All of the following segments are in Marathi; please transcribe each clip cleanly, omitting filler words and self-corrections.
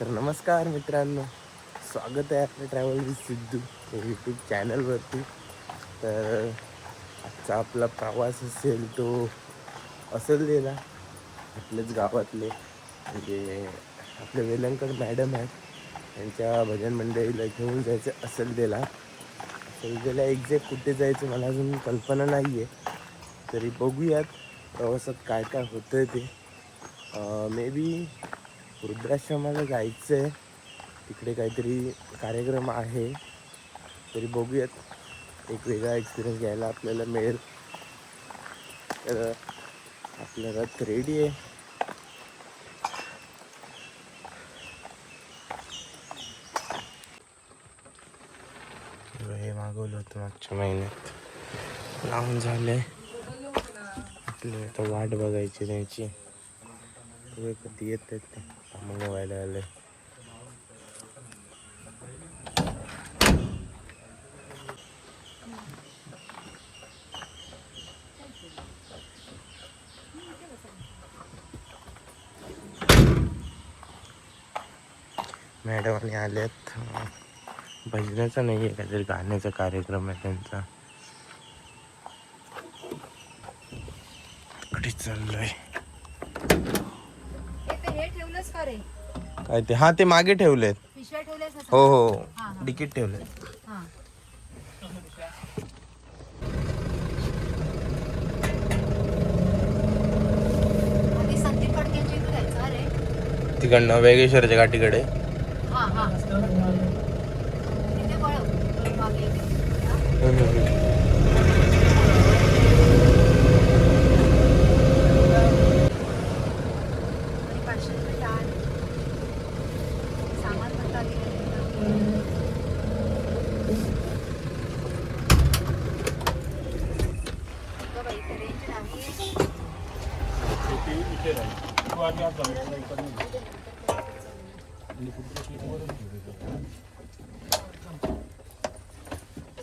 तर नमस्कार मित्रांनो, स्वागत आहे आपल्या ट्रॅव्हल विथ सिद्धू या यूट्यूब चॅनलवरती. तर आजचा आपला प्रवास असेल तो असलदेला. आपल्याच गावातले म्हणजे आपले वेलंकर मॅडम आहेत, त्यांच्या भजन मंडळीला घेऊन जायचं असलदेला. असलदेला एक्झॅक्ट कुठे जायचं मला अजून कल्पना नाही आहे, तरी बघूयात प्रवासात काय काय होतं आहे ते. मे बी वृद्धाश्रमाला जायचं आहे, तिकडे काहीतरी कार्यक्रम आहे, तरी बघूयात. एक वेगळा एक्सपिरियन्स घ्यायला आपल्याला मिळेल. तर आपला रथ रेडी आहे. हे मागवलं होतं मागच्या महिन्यात, लावून झालंय. आपल्याला आता वाट बघायची त्यांची, कधी येत आहेत ते मागवायला आलंय. मॅडम आल्यात. भजनाचा नाही आहे, काहीतरी गाण्याचा कार्यक्रम आहे त्यांचा. तिकडे चाललोय. काय ते? हा, ते मागे ठेवलेत. हो हो, तिकीट ठेवलेत. तिकडनं वेगेश्वरच्या गाठीकडे.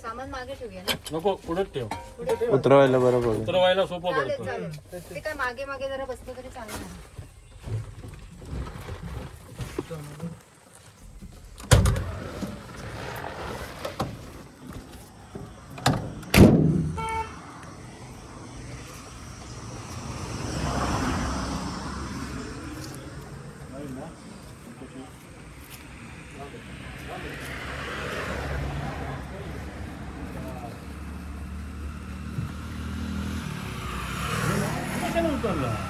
सामान मागे ठेवूया ना. नको, पुढेच ठेव. उतरवायला बरोबर. उतरवायला सोपं चालेल पडतं. चालेल, ते काय मागे मागे जरा बसलं तरी चालेल ना.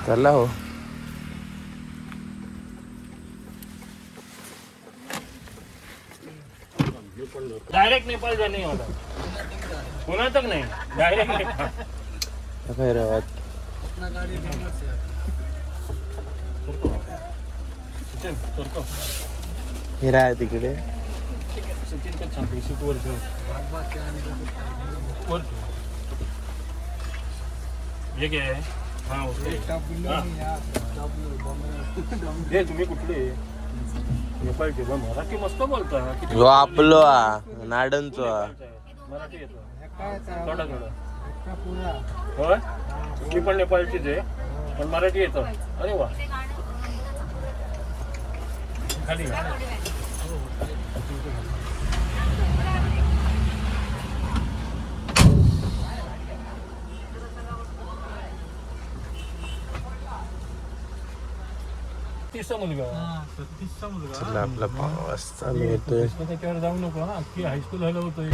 चला हो. डायरेक्ट नेपाळ जाणे होता, पुन्हा तक नाही, डायरेक्ट नेपाळ. भैरवात हिरा आहे तिकडे. सचिन तर सांगते सीट वर ठेव, वर ठेव. हे घे. हा, हे तुम्ही कुठले नेपाळचे? मराठी मस्त बोलता. जो आपलो नाडनचो मराठी येतो थोडा थोडा. होय, मी पण नेपाळचीच आहे, पण मराठी येतं. अरे वा, खाली चला, आपला प्रवास चालू होतोय. त्याच्यावर जाऊ नको ना, की हायस्कूल हलवतोय.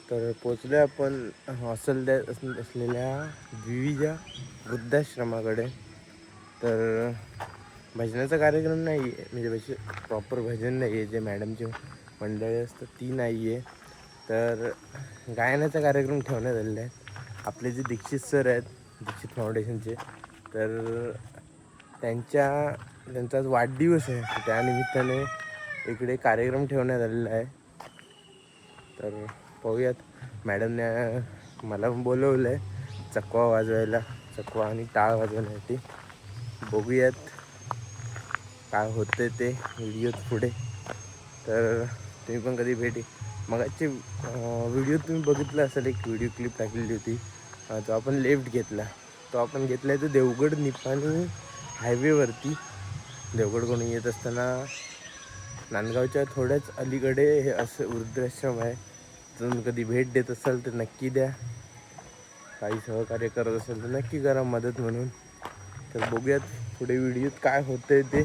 तर पोचलो आपण असलेल्या विविजा वृद्धाश्रमाकडे. तर भजनाचा कार्यक्रम नाही आहे, म्हणजे प्रॉपर भजन नाही आहे जे मॅडमचे मंडळी असतात ती नाही आहे. तर गायनाचा कार्यक्रम ठेवण्यात आलेला आहे. आपले जे दीक्षित सर आहेत दीक्षित फाउंडेशनचे, तर त्यांचा आज वाढदिवस आहे. त्यानिमित्ताने इकडे कार्यक्रम ठेवण्यात आलेला आहे. तर पाहूयात, मॅडमने मला बोलवलं आहे चकवा वाजवायला, चकवा आणि टाळ वाजवण्यासाठी. बघूयात काय होतं ते व्हिडिओत पुढे. तर तुम्ही पण कधी भेटी मगाचे व्हिडिओ तुम्ही बघितलं असेल, एक व्हिडिओ क्लिप टाकलेली होती. तो आपण लेफ्ट घेतला, तो आपण घेतला आहे तो देवगड निपाणी हायवेवरती. देवगडकडून येत असताना नांदगावच्या थोड्याच अलीकडे हे असं वृद्धाश्रम आहे. तुम्ही कधी भेट देत असाल तर नक्की द्या. काही सहकार्य करत असेल तर नक्की करा मदत म्हणून. तर बघूयात पुढे व्हिडिओत काय होतंय ते.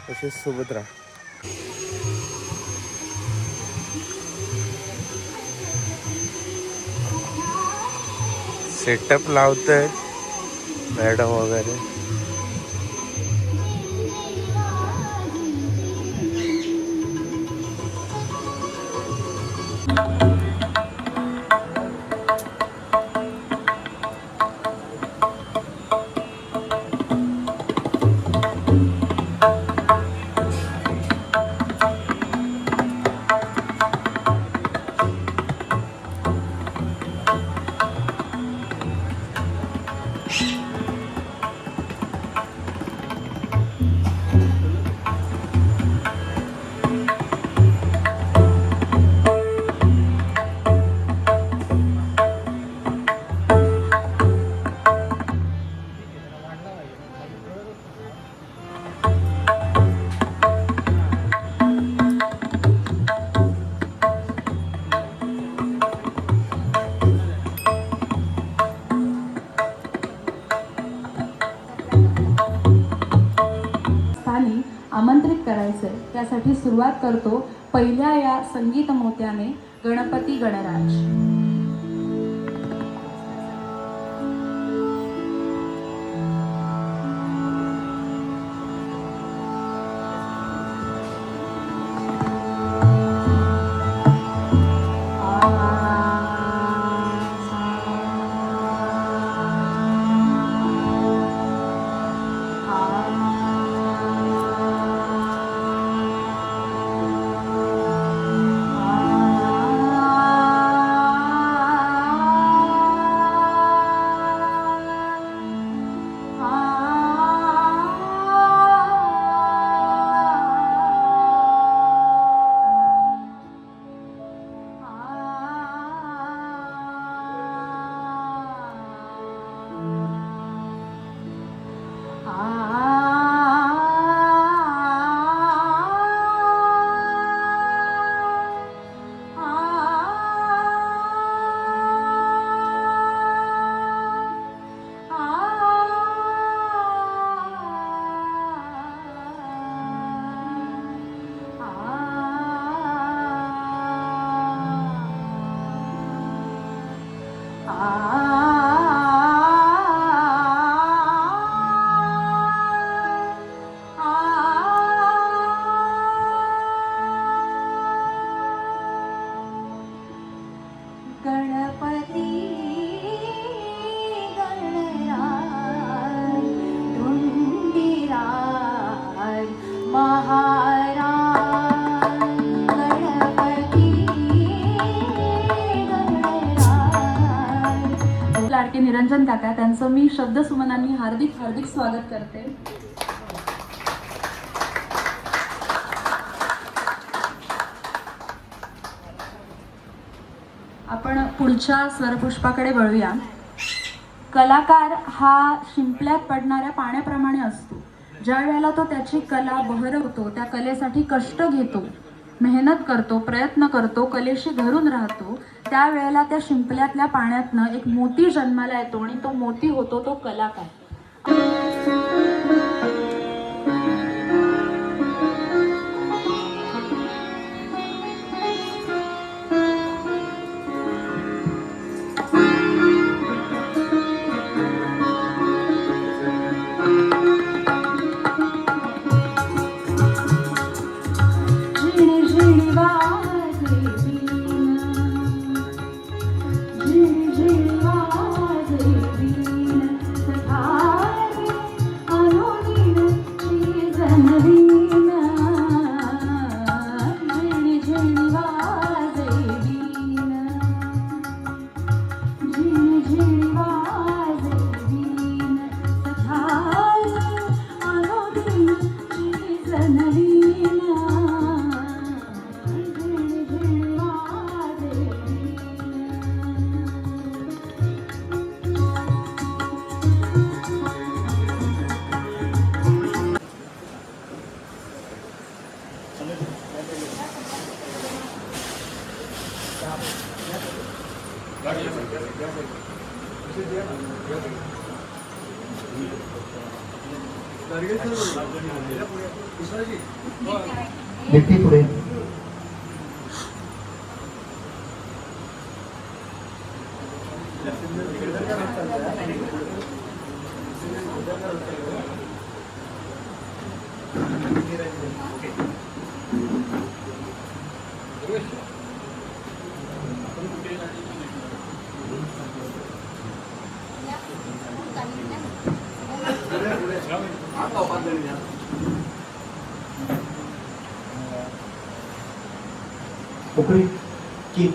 तसेच सोबत राहा. सेटअप लावतंय मॅडम वगैरे. आमंत्रित करायचे, त्यासाठी सुरुवात करतो पहिल्या या संगीत मोत्याने, गणपती गणराज. लाडके निरंजन काका, त्यांचं मी शब्दसुमनांनी हार्दिक हार्दिक स्वागत करते. आपण पुढच्या स्वरपुष्पाकडे वळूया. कलाकार हा शिंपल्यात पडणाऱ्या पाण्याप्रमाणे असतो. ज्या वेळेला तो त्याची कला बहरवतो, त्या कलेसाठी कष्ट घेतो, मेहनत करतो, प्रयत्न करतो, कलेशी धरून राहतो, त्यावेळेला त्या शिंपल्यातल्या पाण्यातनं एक मोती जन्माला येतो आणि तो मोती होतो तो कलाकार. झिणी झिणी व्यक्ती पुढे उकळी किक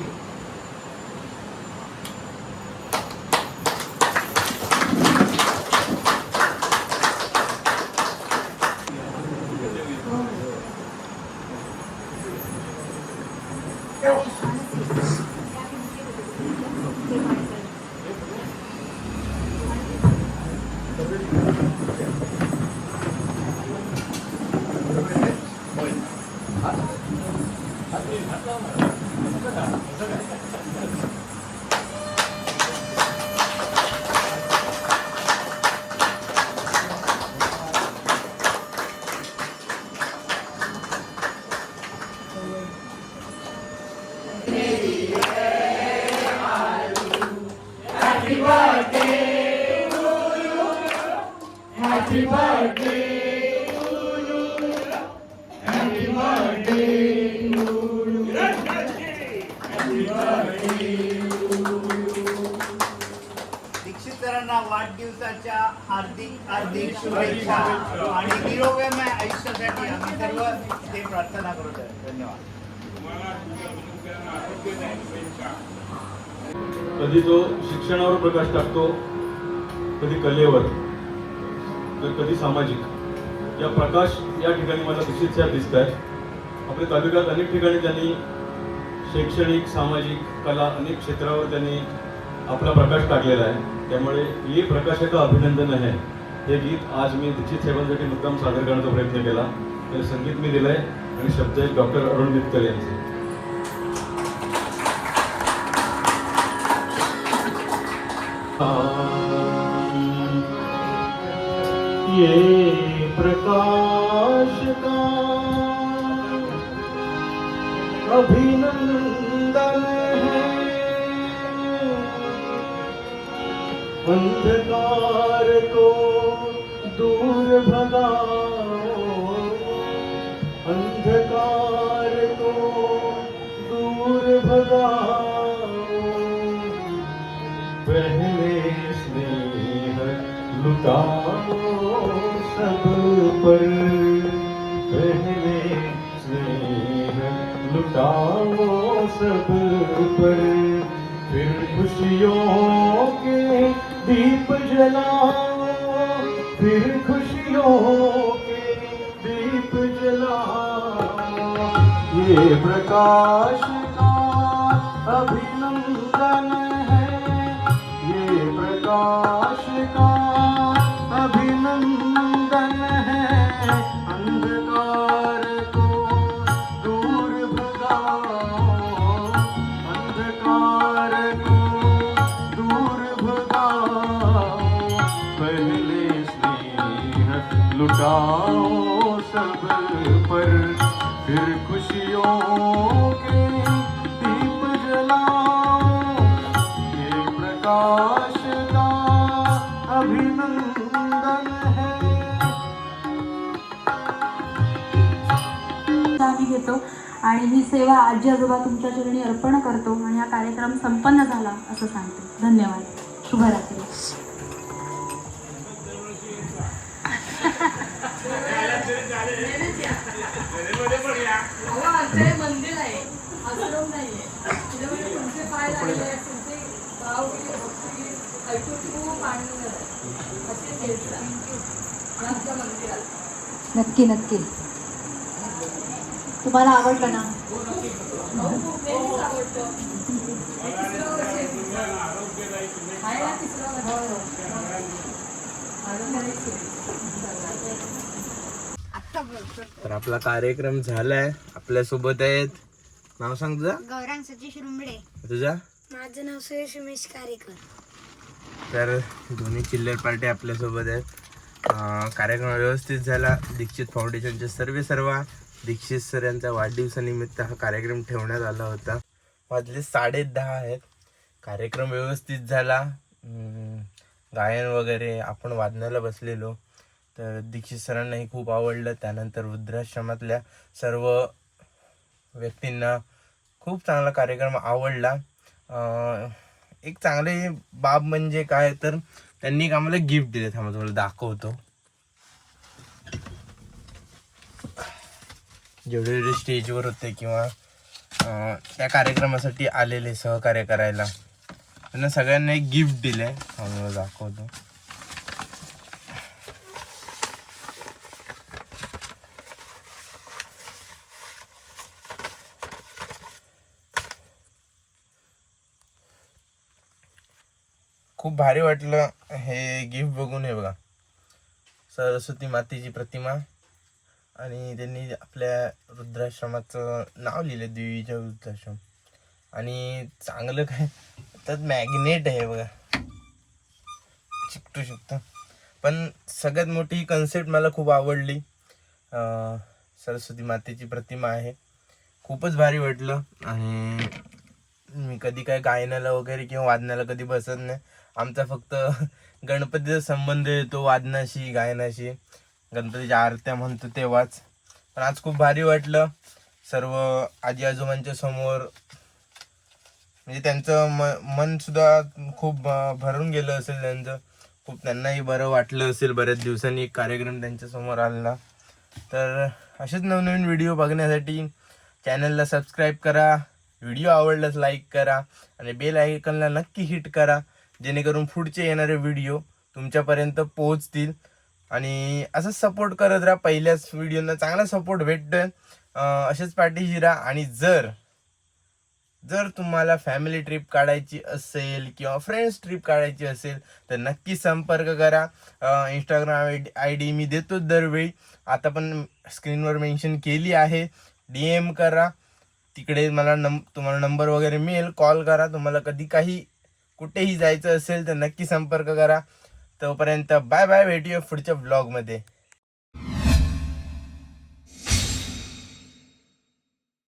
दीक्षित सरांना वाढदिवसाच्या हार्दिक हार्दिक शुभेच्छा आणि निरोगमय आयुष्यासाठी आम्ही सर्व ते प्रार्थना करत आहे. धन्यवाद. कधी तो शिक्षणावर प्रकाश टाकतो, कधी कलेवर, तर कधी सामाजिक. या प्रकाश या ठिकाणी मला दीक्षित साहेब दिसत आहेत. आपल्या तालुक्यात अनेक ठिकाणी त्यांनी शैक्षणिक, सामाजिक, कला अनेक क्षेत्रावर त्यांनी आपला प्रकाश टाकलेला आहे. त्यामुळे ये प्रकाश का अभिनंदन आहे हे गीत आज मी दीक्षित साहेबांसाठी मुद्दाम सादर करण्याचा प्रयत्न केला. त्याला संगीत मी दिलंय आणि शब्द आहेत डॉक्टर अरुण मित्तल यांचे. ये प्रकाश का अभिनंदन है, अंधकार को दूर भगाओ, अंधकार को दूर भगाओ, पहले स्नेह लुटाओ सब पर, पहले स्नेह लुटाओ सब पर, फिर खुशियों के दीप जलाओ, फिर खुशियों के दीप जलाओ. ये प्रकाश का अभिनंदन है, ये प्रकाश का अभिनंदन है, अंधकार को दूर भगाओ, अंधकार को दूर भगाओ, पहले स्नेह लुटाओ सब पर, फिर खुशियों के दीप जलाओ. ये प्रकाश का अभिनंदन है. आम्ही घेतो आणि ही सेवा आजी आजोबा तुमच्या चरणी अर्पण करतो आणि हा कार्यक्रम संपन्न झाला असं सांगते. धन्यवाद. शुभरात्री. मंदिर आहे, आश्रम नाहीये. तुमचे पाय लागले, तुमचे भाव ऐकून खूप आनंद झाला. असे आमच्या मंदिरात नक्की नक्की. तुम्हाला आवडलं ना? तर आपला कार्यक्रम झालाय. आपल्यासोबत आहेत नाव सांग तुझा. गौरांग सतीश रुंबडे. तुझा. माझं नाव सुरेश उमेश कारेकर. तर दोन्ही चिल्लर पार्टी आपल्यासोबत आहेत. कार्यक्रम व्यवस्थित झाला. दीक्षित फाउंडेशनचे सर्व दीक्षित सर यांच्या वाढदिवसानिमित्त हा कार्यक्रम ठेवण्यात आला होता. वाजले 10:30 आहेत. कार्यक्रम व्यवस्थित झाला. गायन वगैरे आपण वादनाला बसलेलो. तर दीक्षित सरांनाही खूप आवडलं. त्यानंतर वृद्धाश्रमातल्या सर्व व्यक्तींना खूप चांगला कार्यक्रम आवडला. एक चांगले बाब म्हणजे काय तर त्यांनी एक आम्हाला गिफ्ट दिले. थांबा तुम्हाला दाखवतो. जेवढे स्टेजवर होते किंवा त्या कार्यक्रमासाठी आलेले सहकार्य करायला त्यांना सगळ्यांना एक गिफ्ट दिले. आम्हाला दाखवतो. खूप भारी वाटलं हे गिफ्ट बघून. हे बघा, सरस्वती मातेची प्रतिमा आणि त्यांनी आपल्या वृद्धाश्रमाचं नाव लिहिलं, देवीच्या वृद्धाश्रम. आणि चांगलं काय त्यात मॅग्नेट आहे बघा, चिकटू शकतं. पण सगळ्यात मोठी कन्सेप्ट मला खूप आवडली. सरस्वती मातेची प्रतिमा आहे. खूपच भारी वाटलं. आणि मी कधी काय गायनाला वगैरे किंवा वादनाला कधी बसत नाही. आमचा फक्त गणपतीचा संबंध येतो वादनाशी गायनाशी. गणपतीच्या आरत्या म्हणतो तेव्हाच. पण आज खूप भारी वाटलं. सर्व आजी आजोबांच्या समोर म्हणजे त्यांचं मन सुद्धा खूप भरून गेलं असेल. त्यांचं खूप त्यांनाही बरं वाटलं असेल. बऱ्याच दिवसांनी एक कार्यक्रम त्यांच्या समोर आला. तर असेच नवनवीन व्हिडिओ बघण्यासाठी चॅनलला सबस्क्राईब करा. व्हिडिओ आवडल्यास लाईक करा आणि बेल आयकॉनला नक्की हिट करा, जेणेकरून पुढचे येणारे व्हिडिओ तुमच्यापर्यंत पोहोचतील. आणि असंच सपोर्ट करत राहा. पहिल्याच व्हिडिओना चांगला सपोर्ट भेटतोय. असेच पाठीशी राहा. आणि जर तुम्हाला फॅमिली ट्रिप काढायची असेल किंवा फ्रेंड्स ट्रिप काढायची असेल तर नक्की संपर्क करा. इंस्टाग्राम ID मी देतो दरवेळी. आता पण स्क्रीनवर मेन्शन केली आहे. DM करा. तिकडे मला तुम्हाला नंबर वगैरे मिळेल. कॉल करा. तुम्हाला कधी काही कुठेही जायचं असेल तर नक्की संपर्क करा. तोपर्यंत बाय बाय. भेटूया पुढच्या ब्लॉगमध्ये.